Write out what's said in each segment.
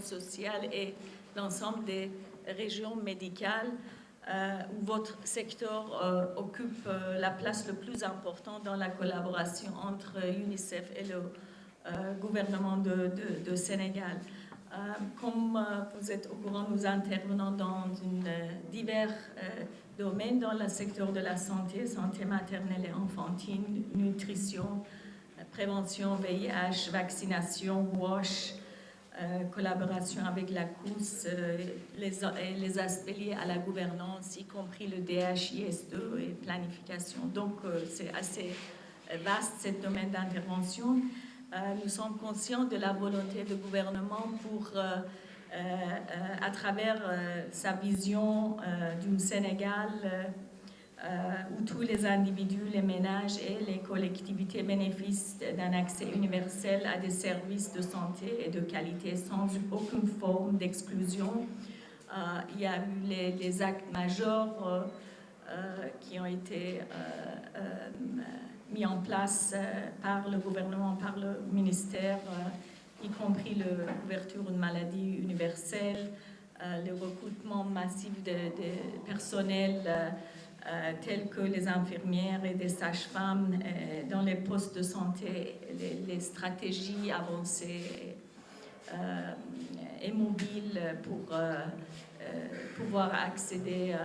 sociale et l'ensemble des régions médicales où votre secteur occupe la place le plus importante dans la collaboration entre UNICEF et le gouvernement de Sénégal. Comme vous êtes au courant, nous intervenons dans divers domaines dans le secteur de la santé, santé maternelle et enfantine, nutrition, prévention, VIH, vaccination, WASH, collaboration avec la COUS, les aspects liés à la gouvernance, y compris le DHIS2 et planification. Donc, c'est assez vaste, ce domaine d'intervention. Nous sommes conscients de la volonté du gouvernement pour, à travers sa vision du Sénégal, où tous les individus, les ménages et les collectivités bénéficient d'un accès universel à des services de santé et de qualité sans aucune forme d'exclusion. Il y a eu les actes majeurs qui ont été mis en place par le gouvernement, par le ministère, y compris l'ouverture d'une maladie universelle, le recrutement massif de personnel tels que les infirmières et des sages-femmes dans les postes de santé, les stratégies avancées et mobiles pour pouvoir accéder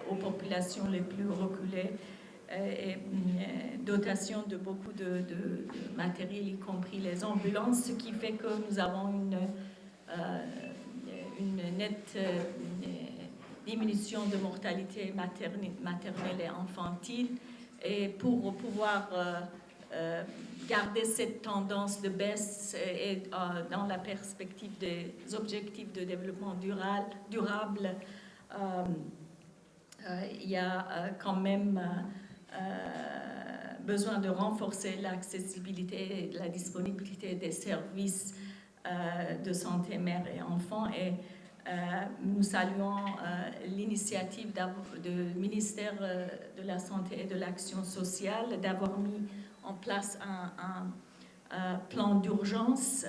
aux populations les plus reculées et dotation de beaucoup de matériel, y compris les ambulances, ce qui fait que nous avons une nette diminution de mortalité maternelle et infantile. Et pour pouvoir garder cette tendance de baisse et dans la perspective des objectifs de développement durable, il y a quand même besoin de renforcer l'accessibilité et la disponibilité des services de santé mère et enfant. Et nous saluons l'initiative du ministère de la Santé et de l'Action sociale d'avoir mis en place un plan d'urgence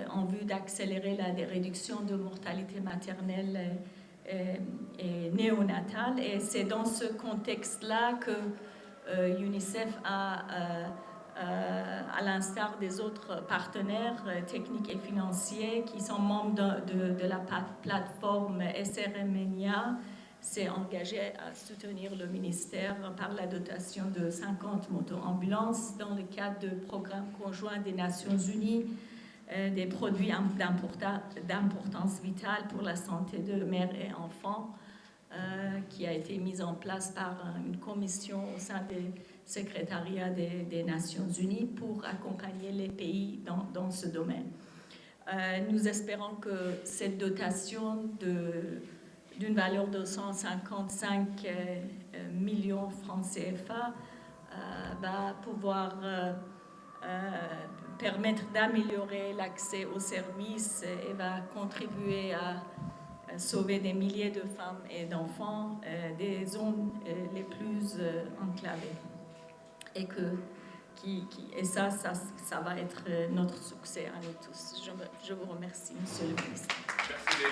en vue d'accélérer la réduction de mortalité maternelle et néonatale. Et c'est dans ce contexte-là que UNICEF à l'instar des autres partenaires techniques et financiers qui sont membres de la plateforme SRMNIA, s'est engagé à soutenir le ministère par la dotation de 50 moto-ambulances dans le cadre du programme conjoint des Nations Unies des produits d'importance vitale pour la santé de mères et enfants, qui a été mise en place par une commission au sein des secrétariats des Nations Unies pour accompagner les pays dans ce domaine. Nous espérons que cette dotation d'une valeur de 155 millions francs CFA va pouvoir permettre d'améliorer l'accès aux services et va contribuer à sauver des milliers de femmes et d'enfants des zones les plus enclavées. Et ça va être notre succès à nous tous. Je vous remercie, Monsieur le Ministre. Merci,